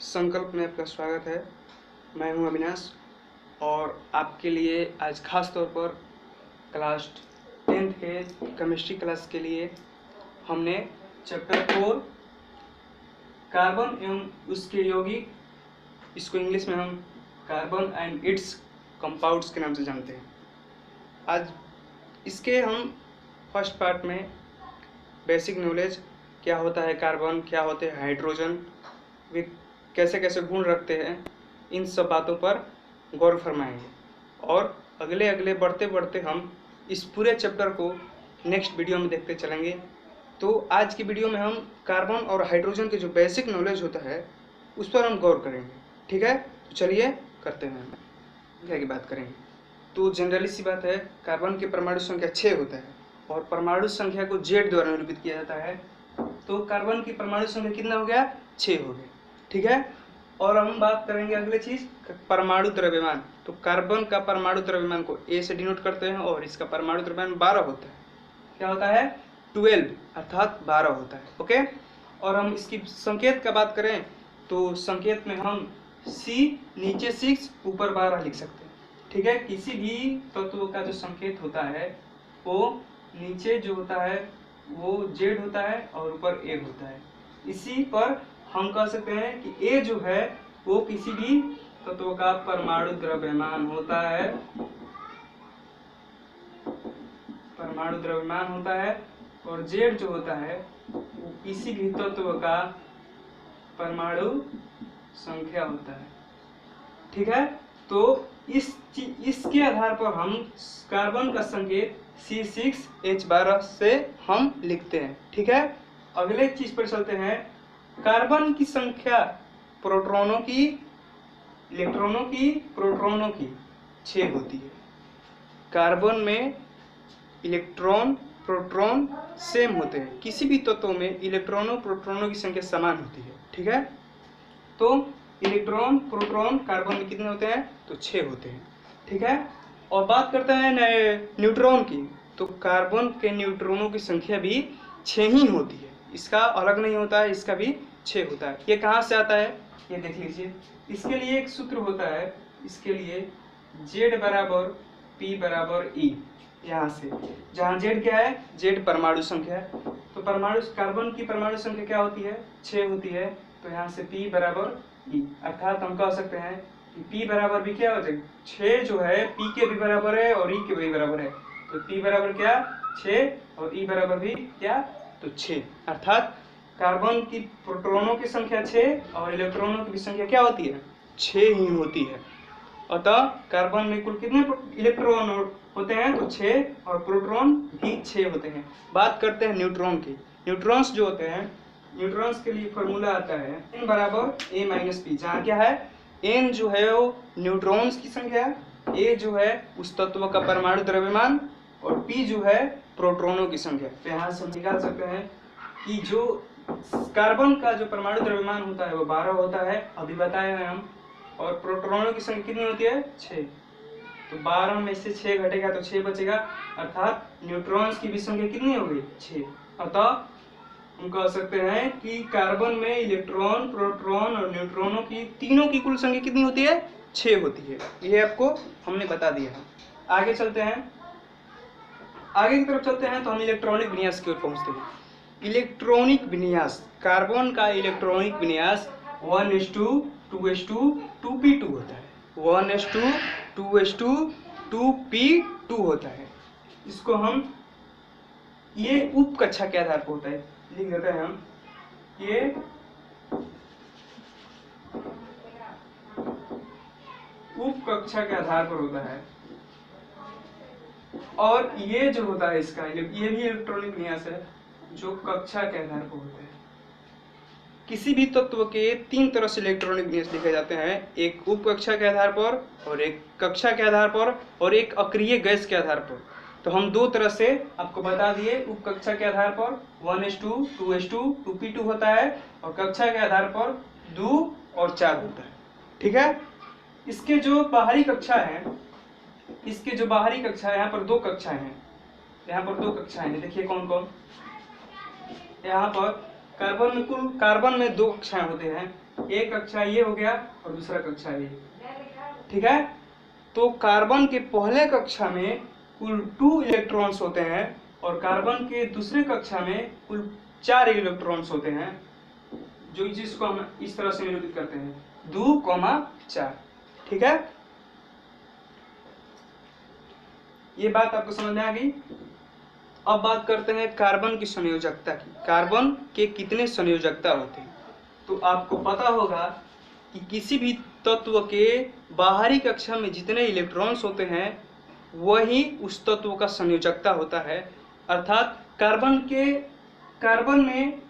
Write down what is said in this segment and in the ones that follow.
संकल्प में आपका स्वागत है। मैं हूं अविनाश और आपके लिए आज खास तौर पर क्लास 10th के केमिस्ट्री क्लास के लिए हमने चैप्टर 4 कार्बन एवं उसके यौगिक, इसको इंग्लिश में हम कार्बन एंड इट्स कंपाउंड्स के नाम से जानते हैं। आज इसके हम फर्स्ट पार्ट में बेसिक नॉलेज, क्या होता है कार्बन, क्या होते हैं हाइड्रोजन, वे कैसे कैसे गुण रखते हैं, इन सब बातों पर गौर फरमाएंगे। और अगले बढ़ते बढ़ते हम इस पूरे चैप्टर को नेक्स्ट वीडियो में देखते चलेंगे। तो आज की वीडियो में हम कार्बन और हाइड्रोजन के जो बेसिक नॉलेज होता है उस पर हम गौर करेंगे। ठीक है, तो चलिए करते हैं, क्या की बात करेंगे। तो जनरली सी बात है, कार्बन की परमाणु संख्या 6 होता है और परमाणु संख्या को Z द्वारा निरूपित किया जाता है। तो कार्बन की परमाणु संख्या कितना हो गया? 6 हो गया। ठीक है, और हम बात करेंगे अगले चीज, परमाणु द्रव्यमान। तो कार्बन का परमाणु द्रव्यमान को A से डिनोट करते हैं और इसका परमाणु द्रव्यमान 12 होता है। क्या होता है? 12 अर्थात 12 होता है। ओके, और हम इसकी संकेत का बात करें तो संकेत में हम C नीचे 6 ऊपर 12 लिख सकते हैं। ठीक है, किसी भी तत्व का जो संकेत होता है वो नीचे जो होता है वो Z होता है और ऊपर A होता है। इसी पर हम कह सकते हैं कि A जो है वो किसी भी तत्व का परमाणु द्रव्यमान होता है, परमाणु द्रव्यमान होता है, और Z जो होता है वो किसी भी तत्व का परमाणु संख्या होता है। ठीक है, तो इसके आधार पर हम कार्बन का संकेत C6H12 से हम लिखते हैं। ठीक है, अगले चीज पर चलते हैं। कार्बन की संख्या प्रोटॉनों की, इलेक्ट्रॉनों की, प्रोटॉनों की 6 होती है। कार्बन में इलेक्ट्रॉन प्रोटॉन सेम होते हैं, किसी भी तत्व में इलेक्ट्रॉनों प्रोटॉनों की संख्या समान होती है। ठीक है, तो इलेक्ट्रॉन प्रोटॉन कार्बन में कितने होते हैं? तो 6 होते हैं। ठीक है, और बात करते हैं न्यूट्रॉन की। तो कार्बन के न्यूट्रॉनों की संख्या भी 6 ही होती है, इसका अलग नहीं होता है, इसका भी 6 होता है। ये कहाँ से आता है ये देख लीजिए। इसके लिए एक सूत्र होता है, इसके लिए Z बराबर P बराबर E। यहाँ से जहाँ Z क्या है? Z परमाणु संख्या है। तो परमाणु कार्बन की परमाणु संख्या क्या होती है? 6 होती है। तो यहाँ से P बराबर E, अर्थात हम कह सकते हैं कि P बराबर भी क्या हो जाएगा? 6 जो है P के भी बराबर है और E के भी बराबर है। तो P बराबर क्या? 6 और E बराबर भी क्या? तो 6, अर्थात कार्बन की प्रोटॉनों की संख्या 6 और इलेक्ट्रॉनों की भी संख्या क्या होती है? 6 ही होती है। अतः कार्बन में कुल कितने इलेक्ट्रॉन होते हैं? तो 6, और प्रोटॉन भी 6 होते हैं। बात करते हैं न्यूट्रॉन की। न्यूट्रॉन्स जो होते हैं, न्यूट्रॉन्स के लिए फॉर्मूला आता है n बराबर a माइनस पी, जहाँ क्या है? n जो है वो न्यूट्रॉन्स की संख्या, a जो है उस तत्व का परमाणु द्रव्यमान, और p जो है प्रोटॉनों की संख्या। तो यहाँ से हम निकाल सकते हैं कि जो कार्बन का जो परमाणु द्रव्यमान होता है वो 12 होता है, अभी बताए हैं हम, और प्रोटॉनों की संख्या कितनी होती है? 6। तो 12 में से 6 घटेगा तो 6 बचेगा, अर्थात न्यूट्रॉन्स की भी संख्या कितनी हो गई? 6। अतः हम कह सकते हैं कि कार्बन में इलेक्ट्रॉन, प्रोटॉन और न्यूट्रॉनों की तीनों की कुल संख्या कितनी होती है? 6 होती है। ये आपको हमने बता दिया है। आगे चलते हैं, आगे की तरफ चलते हैं तो हम इलेक्ट्रॉनिक विन्यास की ओर पहुंचते हैं। इलेक्ट्रॉनिक विन्यास, कार्बन का इलेक्ट्रॉनिक विन्यास 1s2 2s2 2p2 होता है। 1s2 2s2 2p2 होता है। इसको हम ये उप कक्षा के आधार पर होता है, लिख देते हैं हम, ये उप कक्षा के आधार पर होता है। और ये जो होता है इसका, ये भी इलेक्ट्रॉनिक विन्यास है जो कक्षा के आधार पर होता है। किसी भी तत्व के 3 तरह से इलेक्ट्रॉनिक विन्यास लिखे जाते हैं, एक उप कक्षा के आधार पर, और एक कक्षा के आधार पर, और एक अक्रिय गैस के आधार पर। तो हम 2 तरह से आपको बता दिए। उप कक्षा के आधार पर 1s2 2s2 2p2 होता है, और कक्षा के आधार पर 2 और 4 होता है। ठीक है, इसके जो बाहरी कक्षा है, इसके जो बाहरी कक्षा है, यहाँ पर 2 कक्षाएं हैं, यहाँ पर 2 कक्षाएं हैं। देखिए कौन कौन। यहाँ पर कार्बन में 2 कक्षाएं होते हैं, एक कक्षा ये हो गया और दूसरा कक्षा ये, ठीक है। तो कार्बन के पहले कक्षा में कुल 2 इलेक्ट्रॉन्स होते हैं और कार्बन के दूसरे कक्षा में कुल 4 इलेक्ट्रॉन्स होते हैं, जो जिसको हम इस तरह से निरूपित करते हैं 2,4, ठीक है। ये बात आपको समझ में आ गई। अब बात करते हैं कार्बन की संयोजकता की। कार्बन के कितने संयोजकता होते हैं? तो आपको पता होगा कि किसी भी तत्व के बाहरी कक्षा में जितने इलेक्ट्रॉन्स होते हैं वही उस तत्व का संयोजकता होता है। अर्थात कार्बन में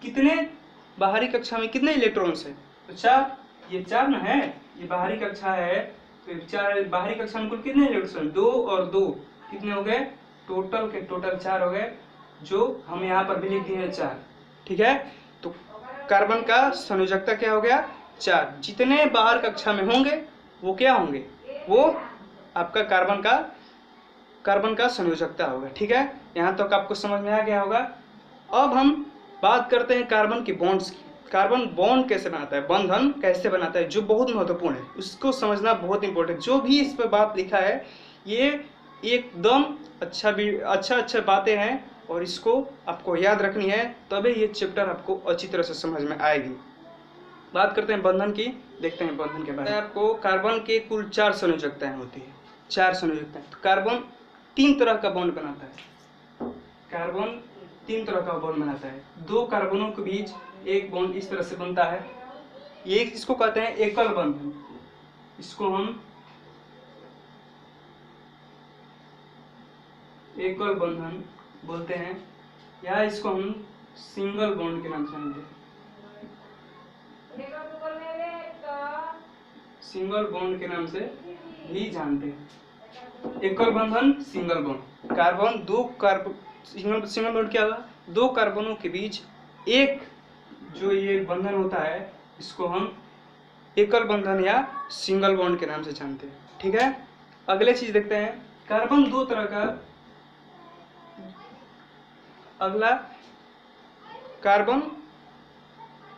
कितने बाहरी कक्षा में कितने इलेक्ट्रॉन्स हैं? तो 4, ये 4 ना है, ये बाहरी कक्षा है, तो 4 बाहरी कक्षा में कुल कितने इलेक्ट्रॉन? 2 और 2 कितने हो गए? टोटल 4 हो गए, जो हम यहाँ पर भी लिख दिए हैं 4, ठीक है। तो कार्बन का संयोजकता क्या हो गया? 4। जितने बाहर कक्षा में होंगे वो क्या होंगे? वो आपका कार्बन का संयोजकता होगा, ठीक है। यहाँ तक आपको समझ में आ गया होगा। अब हम बात करते हैं कार्बन के बॉन्ड्स की। कार्बन बॉन्ड कैसे बनाता है, बंधन कैसे बनाता है, जो बहुत महत्वपूर्ण है, उसको समझना बहुत इंपॉर्टेंट। जो भी इस पर बात लिखा है ये एकदम अच्छा बातें हैं और इसको आपको याद रखनी है, तभी ये चैप्टर आपको अच्छी तरह से समझ में आएगी। बात करते हैं बंधन की, देखते हैं बंधन के बारे में। आपको कार्बन के कुल 4 संयोजकताएं होती है, 4 संयोजकताएं। तो कार्बन 3 तरह का बॉन्ड बनाता है। कार्बन 3 तरह का बॉन्ड बनाता है। 2 कार्बनों के बीच एक बॉन्ड इस तरह से बनता है, ये इसको कहते हैं एकल बंधन। इसको हम एकल बंधन बोलते हैं, या इसको हम सिंगल बॉन्ड के नाम से जानते हैं। सिंगल बॉन्ड के नाम से भी जानते हैं। एकल बंधन, single bond. Carbon single bond क्या हुआ? 2 कार्बनों के बीच एक जो ये बंधन होता है, इसको हम एकल बंधन या सिंगल बॉन्ड के नाम से जानते हैं, ठीक है। अगले चीज देखते हैं। कार्बन 2 तरह का, अगला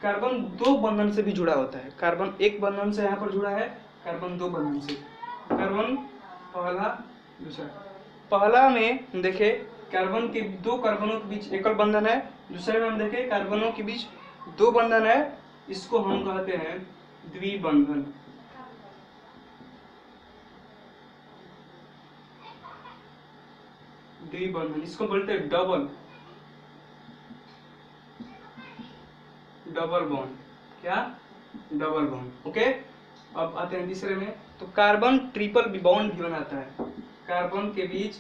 कार्बन 2 बंधन से भी जुड़ा होता है। कार्बन 1 बंधन से यहाँ पर जुड़ा है, कार्बन 2 बंधन से। कार्बन पहला, दूसरा। पहला में देखे कार्बन के 2 कार्बनों के बीच एकल बंधन है, दूसरे में हम देखे कार्बनों के बीच 2 बंधन है, इसको हम कहते हैं द्विबंधन। द्विबंधन, इसको बोलते हैं डबल बॉन्ड। क्या? Double bond, okay. अब आते हैं तीसरे में। तो कार्बन ट्रिपल बॉन्ड भी बनाता है, कार्बन के बीच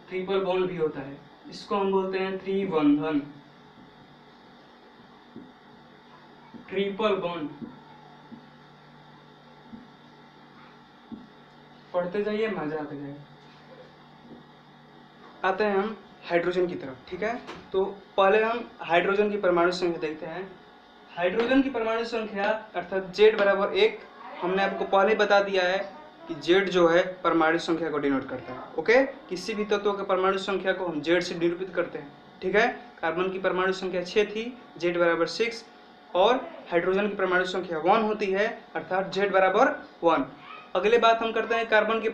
ट्रिपल बॉन्ड भी होता है, इसको हम बोलते हैं त्रिबंधन। ट्रिपल बॉन्ड, पढ़ते जाइए, मजा आते जाएगा। आते हैं हम हाइड्रोजन की तरफ, ठीक है। तो पहले हम हाइड्रोजन की परमाणु संख्या देखते हैं। हाइड्रोजन की परमाणु संख्या अर्थात Z बराबर 1, हमने आपको पहले ही बता दिया है कि Z जो है परमाणु संख्या को डिनोट करता है, ओके। किसी भी तत्व के परमाणु संख्या को हम Z से निरूपित करते हैं, ठीक है। कार्बन की परमाणु संख्या 6 थी, Z बराबर 6, और हाइड्रोजन की परमाणु संख्या 1 होती है, अर्थात Z बराबर 1। अगले बात हम करते हैं कार्बन के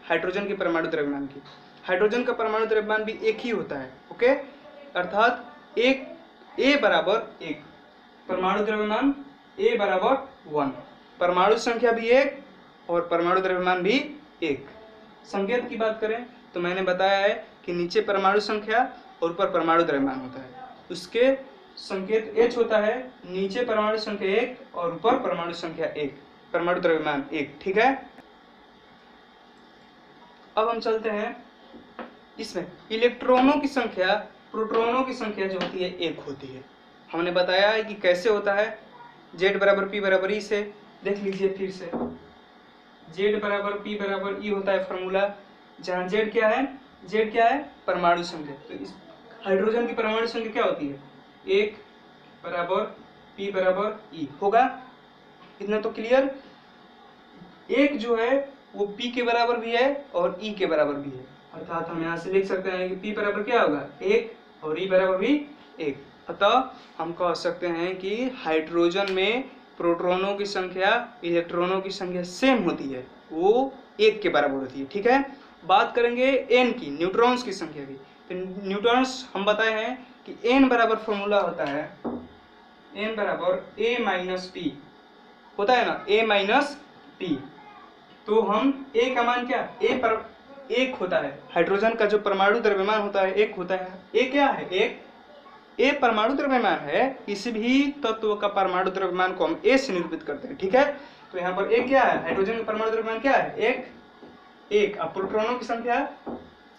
हाइड्रोजन के परमाणु द्रव्यमान की। हाइड्रोजन का परमाणु द्रव्यमान भी 1 ही होता है, ओके, अर्थात A बराबर 1, परमाणु द्रव्यमान A बराबर 1, परमाणु संख्या भी 1 और परमाणु द्रव्यमान भी 1। संकेत की बात करें तो मैंने बताया है कि नीचे परमाणु संख्या और ऊपर परमाणु द्रव्यमान होता है, उसके संकेत H होता है, नीचे परमाणु संख्या 1 और ऊपर परमाणु संख्या 1, परमाणु द्रव्यमान 1, ठीक है। अब हम चलते हैं इसमें इलेक्ट्रॉनों की संख्या, प्रोटॉनों की संख्या जो होती है 1 होती है। हमने बताया है कि कैसे होता है, Z बराबर P बराबर E से। देख लीजिए फिर से, Z बराबर P बराबर E होता है फॉर्मूला, जहाँ Z क्या है? परमाणु संख्या। तो इस हाइड्रोजन की परमाणु संख्या क्या होती है? 1 बराबर P बराबर E होगा, इतना तो क्लियर। 1 जो है वो P के बराबर भी है और E के बराबर भी है, अर्थात हम यहाँ से लिख सकते हैं कि P बराबर क्या होगा? 1 और E बराबर भी 1। अतः हम कह सकते हैं कि हाइड्रोजन में प्रोटॉनों की संख्या इलेक्ट्रॉनों की संख्या सेम होती है, वो 1 के बराबर होती है। ठीक है, बात करेंगे n की, न्यूट्रॉन्स की संख्या की। तो न्यूट्रॉन्स हम बताए हैं कि n बराबर फॉर्मूला होता है n बराबर a माइनस पी होता है ना, a माइनस पी। तो हम a का मान क्या, a पर 1 होता है, हाइड्रोजन का जो परमाणु द्रव्यमान होता है 1 होता है। a क्या है, a परमाणु द्रव्यमान है, किसी भी तत्व का परमाणु द्रव्यमान को हम a से निरूपित करते हैं। ठीक है, तो यहाँ पर a क्या है, हाइड्रोजन का परमाणु द्रव्यमान क्या है, 1। अब प्रोटॉनों की संख्या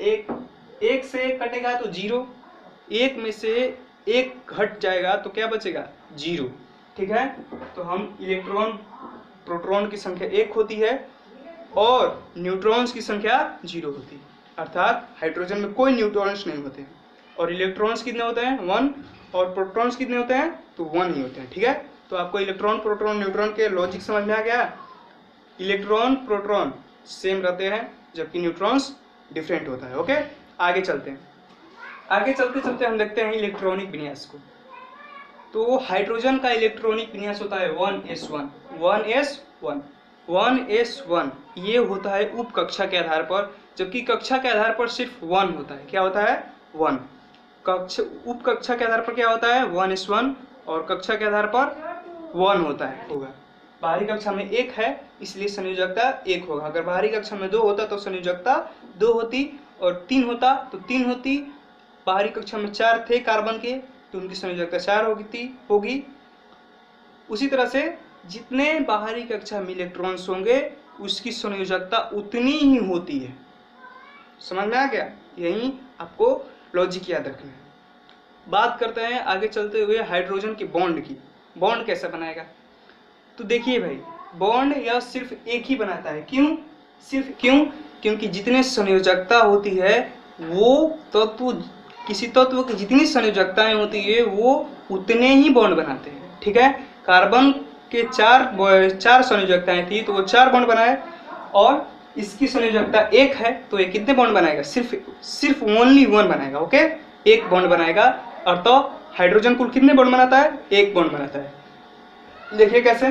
1 से 1 कटेगा तो 0, 1 में से 1 घट जाएगा तो क्या बचेगा, 0। ठीक है, तो हम इलेक्ट्रॉन प्रोटॉन की संख्या 1 होती है और न्यूट्रॉन्स की संख्या 0 होती है, अर्थात हाइड्रोजन में कोई न्यूट्रॉन्स नहीं होते हैं। और इलेक्ट्रॉन्स कितने होते हैं, 1, और प्रोटॉन्स कितने होते हैं, तो 1 ही होते हैं। ठीक है, तो आपको इलेक्ट्रॉन प्रोटॉन न्यूट्रॉन के लॉजिक समझ में आ गया। इलेक्ट्रॉन प्रोटॉन सेम रहते हैं जबकि न्यूट्रॉन्स डिफरेंट होता है। ओके, आगे चलते हैं। आगे चलते चलते हम देखते हैं इलेक्ट्रॉनिक विन्यास को। तो हाइड्रोजन का इलेक्ट्रॉनिक विन्यास होता है 1s1। 1s1 ये होता है उप कक्षा के आधार पर, जबकि कक्षा के आधार पर सिर्फ 1 होता है। क्या होता है, 1। उप कक्षा के आधार पर क्या होता है, 1s1, और कक्षा के आधार पर 1 होता है होगा। बाहरी कक्षा में 1 है इसलिए संयोजकता 1 होगा। अगर बाहरी कक्षा में 2 होता तो संयोजकता 2 होती, और 3 होता तो 3 होती। बाहरी कक्षा में 4 थे कार्बन के तो उनकी संयोजकता 4 होगी। उसी तरह से जितने बाहरी कक्षा में इलेक्ट्रॉन्स होंगे उसकी संयोजकता उतनी ही होती है। समझ में आ गया, यही आपको लॉजिक याद रखना है। बात करते हैं आगे चलते हुए हाइड्रोजन के बॉन्ड की। बॉन्ड कैसे बनाएगा, तो देखिए भाई, बॉन्ड यह सिर्फ एक ही बनाता है। क्योंकि जितने संयोजकता होती है वो किसी तत्व की जितनी संयोजकताएं होती है वो उतने ही बॉन्ड बनाते हैं। ठीक है, कार्बन के 4 संयोजकताएं थी तो वो 4 बॉन्ड बनाए, और इसकी संयोजकता 1 है तो ये कितने बॉन्ड बनाएगा, सिर्फ ओनली 1 बनाएगा। ओके, 1 बॉन्ड बनाएगा। और तो हाइड्रोजन कुल कितने बॉन्ड बनाता है, 1 बॉन्ड बनाता है। देखिए कैसे,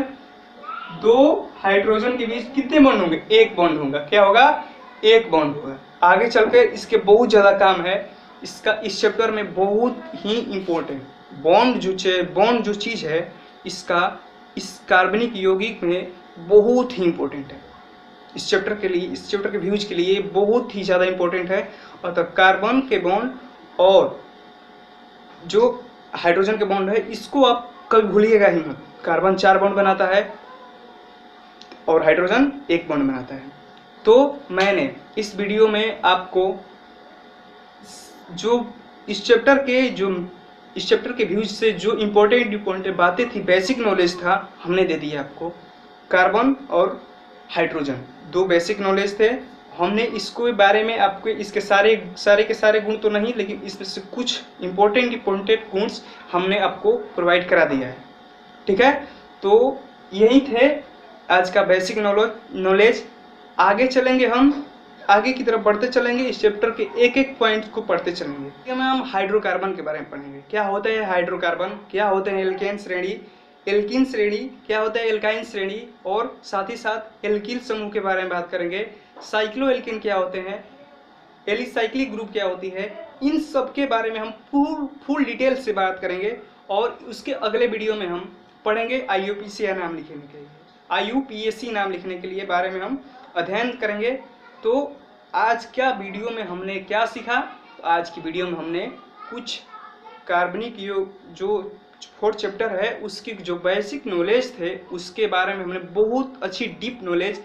2 हाइड्रोजन के बीच कितने बॉन्ड होंगे, 1 बॉन्ड होगा। क्या होगा, 1 बॉन्ड होगा। आगे चलकर इसके बहुत ज़्यादा काम है, इसका इस चैप्टर में बहुत ही इम्पोर्टेंट बॉन्ड जो चीज़ है इसका इस कार्बनिक यौगिक में बहुत ही इम्पोर्टेंट है। इस चैप्टर के व्यूज के लिए बहुत ही ज़्यादा इम्पोर्टेंट है। और तो कार्बन के बॉन्ड और जो हाइड्रोजन के बॉन्ड है इसको आप कभी भूलिएगा ही मत। कार्बन 4 बॉन्ड बनाता है और हाइड्रोजन 1 बॉन्ड बनाता है। तो मैंने इस वीडियो में आपको जो इस चैप्टर के व्यूज से जो इम्पोर्टेंट बातें थी, बेसिक नॉलेज था, हमने दे दिया आपको। कार्बन और हाइड्रोजन 2 बेसिक नॉलेज थे। हमने इसको बारे में आपको इसके सारे के सारे गुण तो नहीं, लेकिन इसमें से कुछ इम्पोर्टेंट गुण हमने आपको प्रोवाइड करा दिया है। ठीक है, तो यही थे आज का बेसिक नॉलेज। आगे चलेंगे, हम आगे की तरफ बढ़ते चलेंगे, इस चैप्टर के एक पॉइंट को पढ़ते चलेंगे। हम हाइड्रोकार्बन के बारे में पढ़ेंगे। क्या होता है हाइड्रोकार्बन, क्या होते हैं एल्केन श्रेणी, क्या होता है एल्काइन श्रेणी, और साथ ही साथ एल्किल समूह के बारे में बात करेंगे। साइक्लो एल्केन क्या होते हैं, एलिसाइक्लिक ग्रुप क्या होती है, इन सब के बारे में हम फुल डिटेल से बात करेंगे। और उसके अगले वीडियो में हम पढ़ेंगे IUPAC नाम लिखने के लिए बारे में हम अध्ययन करेंगे। तो आज क्या वीडियो में हमने क्या सीखा, तो आज की वीडियो में हमने कुछ कार्बनिक जो 4th चैप्टर है उसकी जो बेसिक नॉलेज थे उसके बारे में हमने बहुत अच्छी डीप नॉलेज,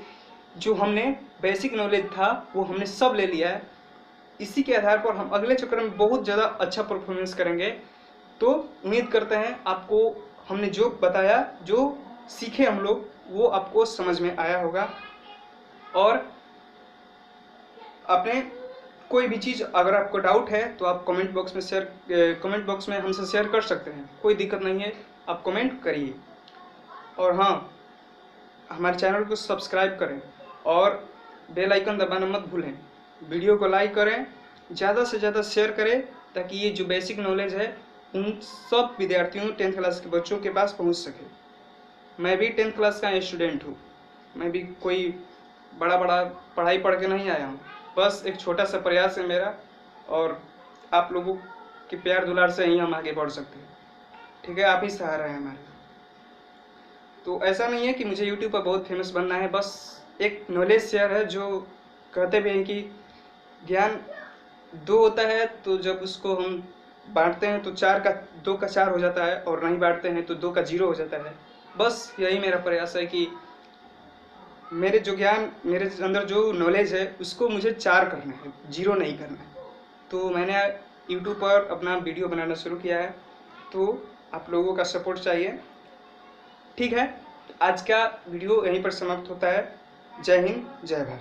जो हमने बेसिक नॉलेज था वो हमने सब ले लिया है। इसी के आधार पर हम अगले चैप्टर में बहुत ज़्यादा अच्छा परफॉर्मेंस करेंगे। तो उम्मीद करते हैं आपको हमने जो बताया, जो सीखे हम लोग, वो आपको समझ में आया होगा। और आपने कोई भी चीज़ अगर आपको डाउट है तो आप कमेंट बॉक्स में हमसे शेयर कर सकते हैं, कोई दिक्कत नहीं है, आप कमेंट करिए। और हाँ, हमारे चैनल को सब्सक्राइब करें और बेल आइकन दबाना मत भूलें। वीडियो को लाइक करें, ज़्यादा से ज़्यादा शेयर करें ताकि ये जो बेसिक नॉलेज है उन सब विद्यार्थियों 10th क्लास के बच्चों के पास पहुंच सके। मैं भी 10th क्लास का स्टूडेंट हूँ, मैं भी कोई बड़ा पढ़ाई पढ़ के नहीं आया हूँ, बस एक छोटा सा प्रयास है मेरा, और आप लोगों के प्यार दुलार से ही हम आगे बढ़ सकते हैं। ठीक है, आप ही सहारा है हमारे। तो ऐसा नहीं है कि मुझे यूट्यूब पर बहुत फेमस बनना है, बस एक नॉलेज शेयर है। जो कहते भी हैं कि ज्ञान 2 होता है, तो जब उसको हम बांटते हैं तो 2 का 4 हो जाता है, और नहीं बांटते हैं तो 2 का 0 हो जाता है। बस यही मेरा प्रयास है कि मेरे जो ज्ञान, मेरे अंदर जो नॉलेज है उसको मुझे 4 करना है, 0 नहीं करना है। तो मैंने यूट्यूब पर अपना वीडियो बनाना शुरू किया है, तो आप लोगों का सपोर्ट चाहिए। ठीक है, आज का वीडियो यहीं पर समाप्त होता है। जय हिंद, जय भारत।